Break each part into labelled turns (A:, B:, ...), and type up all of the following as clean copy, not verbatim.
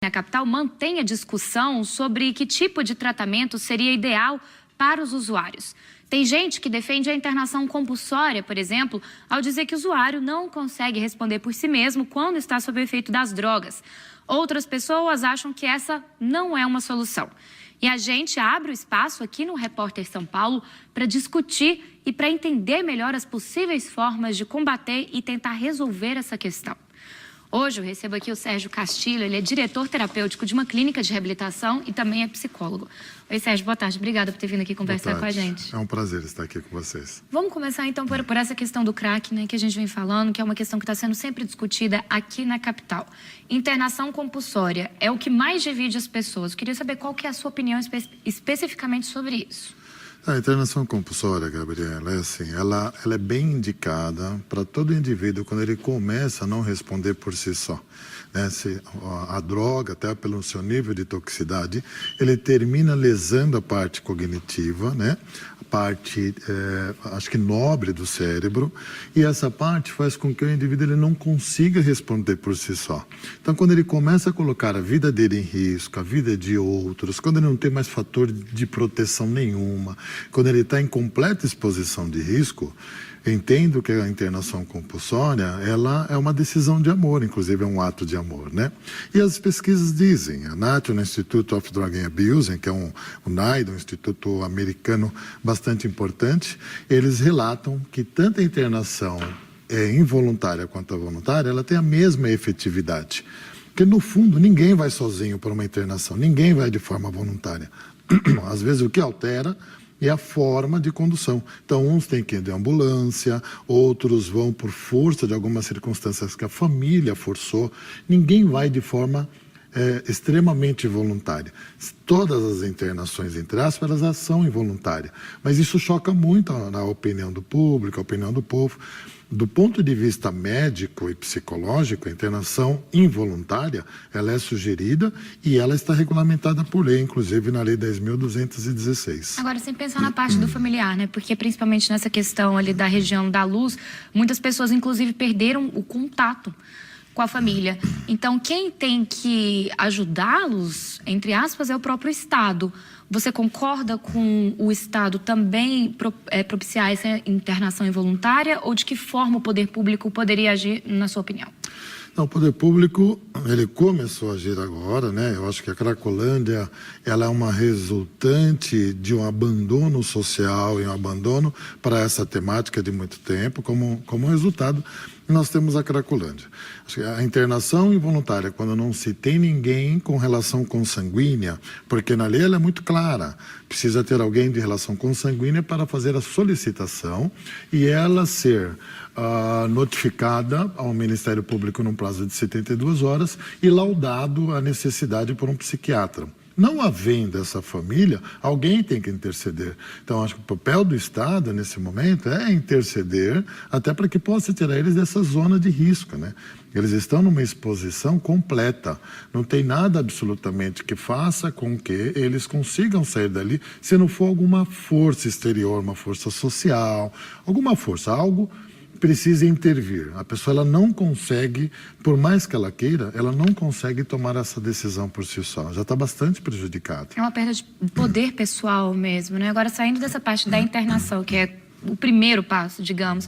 A: Na capital mantém a discussão sobre que tipo de tratamento seria ideal para os usuários. Tem gente que defende a internação compulsória, por exemplo, ao dizer que o usuário não consegue responder por si mesmo quando está sob o efeito das drogas. Outras pessoas acham que essa não é uma solução. E a gente abre o espaço aqui no Repórter São Paulo para discutir e para entender melhor as possíveis formas de combater e tentar resolver essa questão. Hoje eu recebo aqui o Sérgio Castilho, ele é diretor terapêutico de uma clínica de reabilitação e também é psicólogo. Oi, Sérgio, boa tarde. Obrigada por ter vindo aqui conversar com a gente.
B: É um prazer estar aqui com vocês.
A: Vamos começar então por essa questão do crack, né, que a gente vem falando, que é uma questão que está sendo sempre discutida aqui na capital. Internação compulsória é o que mais divide as pessoas. Eu queria saber qual que é a sua opinião especificamente sobre isso.
B: A internação compulsória, Gabriela, ela é bem indicada para todo indivíduo quando ele começa a não responder por si só. Né? A droga, até pelo seu nível de toxicidade, ele termina lesando a parte cognitiva, né? A parte, acho que nobre do cérebro, e essa parte faz com que o indivíduo ele não consiga responder por si só. Então, quando ele começa a colocar a vida dele em risco, a vida de outros, quando ele não tem mais fator de proteção nenhuma, quando ele está em completa exposição de risco, entendo que a internação compulsória, ela é uma decisão de amor, inclusive é um ato de amor, né? E as pesquisas dizem, a National Institute of Drug and Abuse, que é o NIDA, um instituto americano bastante importante, eles relatam que tanto a internação involuntária quanto a voluntária, ela tem a mesma efetividade. Porque, no fundo, ninguém vai sozinho para uma internação, ninguém vai de forma voluntária. Às vezes, o que altera é a forma de condução. Então, uns têm que ir de ambulância, outros vão por força de algumas circunstâncias que a família forçou. Ninguém vai de forma extremamente voluntária. Todas as internações, entre aspas, elas são involuntárias. Mas isso choca muito na opinião do público, a opinião do povo. Do ponto de vista médico e psicológico, a internação involuntária, ela é sugerida e ela está regulamentada por lei, inclusive na Lei 10.216.
A: Agora, sem pensar na parte do familiar, né? Porque principalmente nessa questão ali da região da luz, muitas pessoas, inclusive, perderam o contato com a família. Então, quem tem que ajudá-los, entre aspas, é o próprio Estado. Você concorda com o Estado também propiciar essa internação involuntária ou de que forma o poder público poderia agir, na sua opinião?
B: Não, o poder público, ele começou a agir agora, né? Eu acho que a Cracolândia, ela é uma resultante de um abandono social e um abandono para essa temática de muito tempo. Como resultado, nós temos a Cracolândia. Acho que a internação involuntária, quando não se tem ninguém com relação consanguínea, porque na lei ela é muito clara, precisa ter alguém de relação consanguínea para fazer a solicitação e ela ser notificada ao Ministério Público num prazo de 72 horas e laudado a necessidade por um psiquiatra. Não havendo essa família, alguém tem que interceder. Então, acho que o papel do Estado, nesse momento, é interceder até para que possa tirar eles dessa zona de risco, né? Eles estão numa exposição completa. Não tem nada absolutamente que faça com que eles consigam sair dali se não for alguma força exterior, uma força social, alguma força, algo precisa intervir. A pessoa ela não consegue, por mais que ela queira, ela não consegue tomar essa decisão por si só. Já está bastante prejudicada. É
A: uma perda de poder pessoal mesmo, né? Agora, saindo dessa parte da internação, que é o primeiro passo, digamos,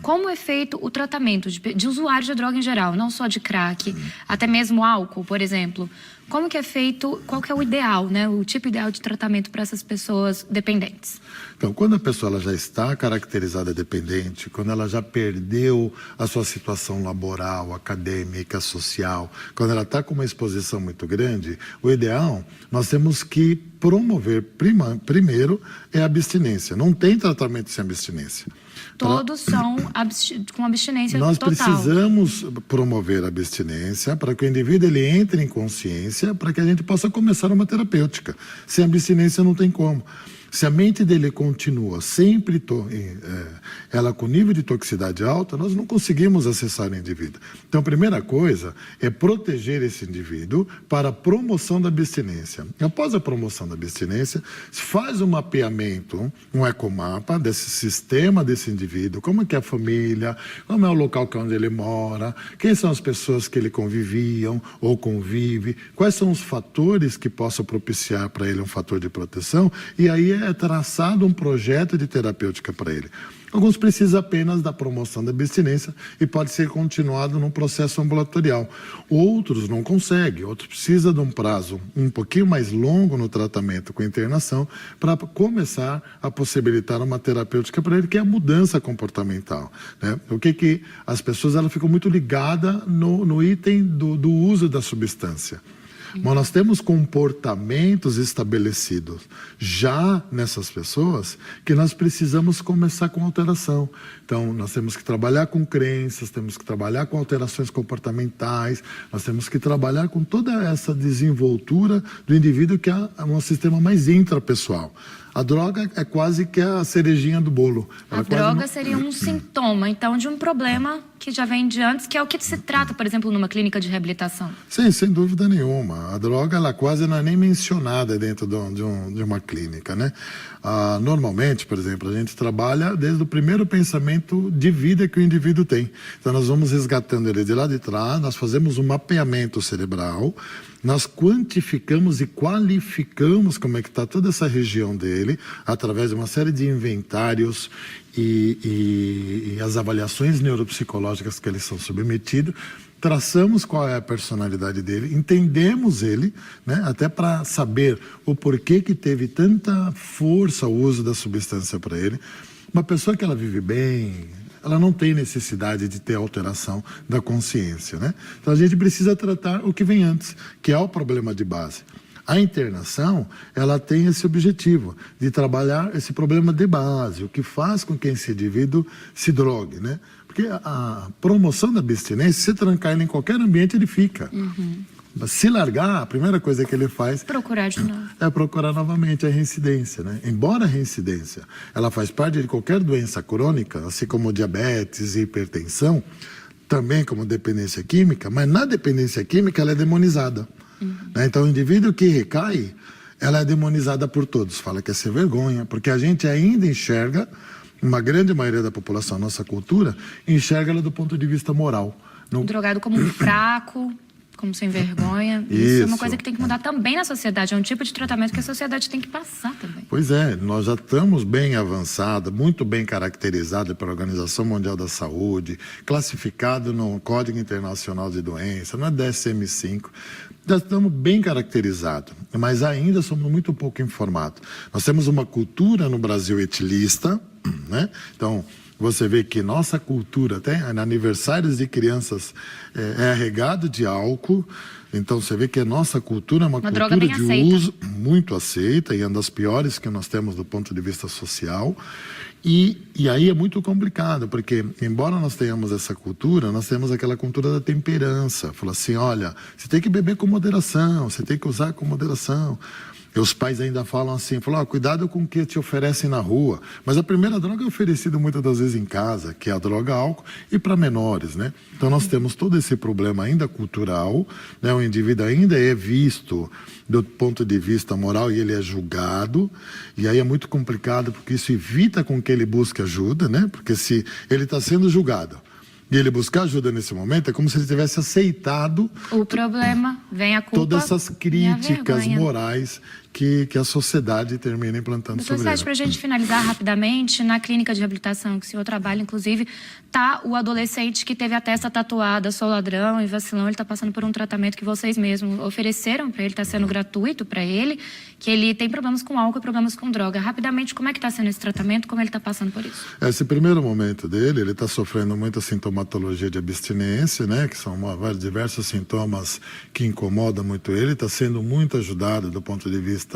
A: como é feito o tratamento de usuários de droga em geral, não só de crack, até mesmo álcool, por exemplo? Como que é feito, qual que é o ideal, né? O tipo ideal de tratamento para essas pessoas dependentes?
B: Então, quando a pessoa ela já está caracterizada dependente, quando ela já perdeu a sua situação laboral, acadêmica, social, quando ela está com uma exposição muito grande, o ideal, nós temos que promover primeiro é a abstinência. Não tem tratamento sem abstinência.
A: Todos são com abstinência total.
B: Nós precisamos promover a abstinência para que o indivíduo ele entre em consciência, para que a gente possa começar uma terapêutica. Sem abstinência não tem como. Se a mente dele continua sempre ela com nível de toxicidade alta, nós não conseguimos acessar o indivíduo. Então, a primeira coisa é proteger esse indivíduo para a promoção da abstinência. Após a promoção da abstinência, se faz um mapeamento, um ecomapa desse sistema desse indivíduo, como é que é a família, como é o local onde ele mora, quem são as pessoas que ele conviviam ou convive, quais são os fatores que possam propiciar para ele um fator de proteção, e aí é traçado um projeto de terapêutica para ele. Alguns precisam apenas da promoção da abstinência e pode ser continuado num processo ambulatorial. Outros não conseguem, outros precisam de um prazo um pouquinho mais longo no tratamento com internação para começar a possibilitar uma terapêutica para ele, que é a mudança comportamental, né? O que as pessoas elas ficam muito ligadas no item do uso da substância. Mas nós temos comportamentos estabelecidos já nessas pessoas que nós precisamos começar com alteração. Então, nós temos que trabalhar com crenças, temos que trabalhar com alterações comportamentais, nós temos que trabalhar com toda essa desenvoltura do indivíduo que é um sistema mais intrapessoal. A droga é quase que a cerejinha do bolo.
A: A droga seria um sintoma, então, de um problema que já vem de antes, que é o que se trata, por exemplo, numa clínica de reabilitação.
B: Sim, sem dúvida nenhuma. A droga, ela quase não é nem mencionada dentro de uma clínica, né? Normalmente, por exemplo, a gente trabalha desde o primeiro pensamento de vida que o indivíduo tem. Então, nós vamos resgatando ele de lá de trás, nós fazemos um mapeamento cerebral, nós quantificamos e qualificamos como é que está toda essa região dele, através de uma série de inventários e as avaliações neuropsicológicas que eles são submetidos, traçamos qual é a personalidade dele, entendemos ele, né, até para saber o porquê que teve tanta força o uso da substância para ele. Uma pessoa que ela vive bem, ela não tem necessidade de ter alteração da consciência, né? Então a gente precisa tratar o que vem antes, que é o problema de base. A internação, ela tem esse objetivo de trabalhar esse problema de base, o que faz com que esse indivíduo se drogue, né? Porque a promoção da abstinência, se trancar ele em qualquer ambiente, ele fica. Mas se largar, a primeira coisa que ele faz
A: procurar de novo.
B: É procurar novamente a reincidência, né? Embora a reincidência, ela faz parte de qualquer doença crônica, assim como diabetes e hipertensão, também como dependência química, mas na dependência química ela é demonizada. Né? Então o indivíduo que recai, ela é demonizada por todos, fala que é sem vergonha, porque a gente ainda enxerga, uma grande maioria da população, nossa cultura, enxerga ela do ponto de vista moral.
A: O drogado como um fraco, como sem vergonha. Isso é uma coisa que tem que mudar também na sociedade. É um tipo de tratamento que a sociedade tem que passar também.
B: Pois é, nós já estamos bem avançados, muito bem caracterizados pela Organização Mundial da Saúde, classificado no Código Internacional de Doenças, no DSM-5. Já estamos bem caracterizados, mas ainda somos muito pouco informados. Nós temos uma cultura no Brasil etilista, né? Então, você vê que nossa cultura, até em aniversários de crianças, é regado de álcool. Então, você vê que a nossa cultura é uma cultura de aceita. Uso muito aceita e é uma das piores que nós temos do ponto de vista social. E aí é muito complicado, porque embora nós tenhamos essa cultura, nós temos aquela cultura da temperança. Fala assim, olha, você tem que beber com moderação, você tem que usar com moderação. E os pais ainda falam assim, cuidado com o que te oferecem na rua. Mas a primeira droga é oferecida muitas das vezes em casa, que é a droga álcool, e para menores, né? Então nós temos todo esse problema ainda cultural, né? O indivíduo ainda é visto do ponto de vista moral e ele é julgado, e aí é muito complicado porque isso evita com que ele busque ajuda, né? Porque se ele está sendo julgado, e ele buscar ajuda nesse momento, é como se ele tivesse aceitado
A: o problema, vem a culpa,
B: todas essas críticas morais que a sociedade termina implantando sobre ele.
A: Para a gente finalizar rapidamente, na clínica de reabilitação que o senhor trabalha, inclusive, está o adolescente que teve a testa tatuada, sou ladrão e vacilão, ele está passando por um tratamento que vocês mesmos ofereceram para ele, está sendo gratuito para ele, que ele tem problemas com álcool e problemas com droga. Rapidamente, como é que está sendo esse tratamento, como ele está passando por isso?
B: Esse primeiro momento dele, ele está sofrendo muita sintomatologia de abstinência, né, que são diversos sintomas que incomodam muito ele, está sendo muito ajudado do ponto de vista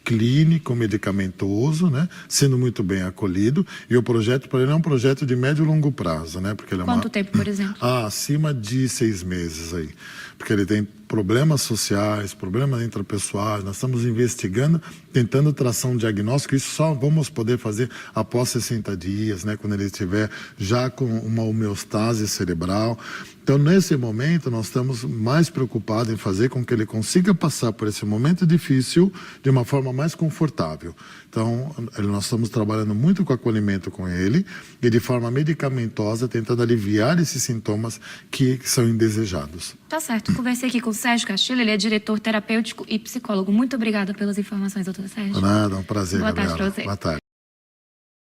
B: clínico, medicamentoso, né, sendo muito bem acolhido, e o projeto para ele é um projeto de médio e longo prazo, né, porque ele é
A: Quanto tempo, por exemplo?
B: Acima de 6 meses aí, porque ele tem problemas sociais, problemas intrapessoais, nós estamos investigando, tentando traçar um diagnóstico, isso só vamos poder fazer após 60 dias, né, quando ele estiver já com uma homeostase cerebral. Então, nesse momento, nós estamos mais preocupados em fazer com que ele consiga passar por esse momento difícil de uma forma mais confortável. Então, nós estamos trabalhando muito com acolhimento com ele e de forma medicamentosa, tentando aliviar esses sintomas que são indesejados.
A: Tá certo. Conversei aqui com o Sérgio Castilho, ele é diretor terapêutico e psicólogo. Muito obrigada pelas informações, doutor Sérgio.
B: Nada, um prazer,
A: Boa tarde
B: Gabriela.
A: para você.
B: Boa tarde.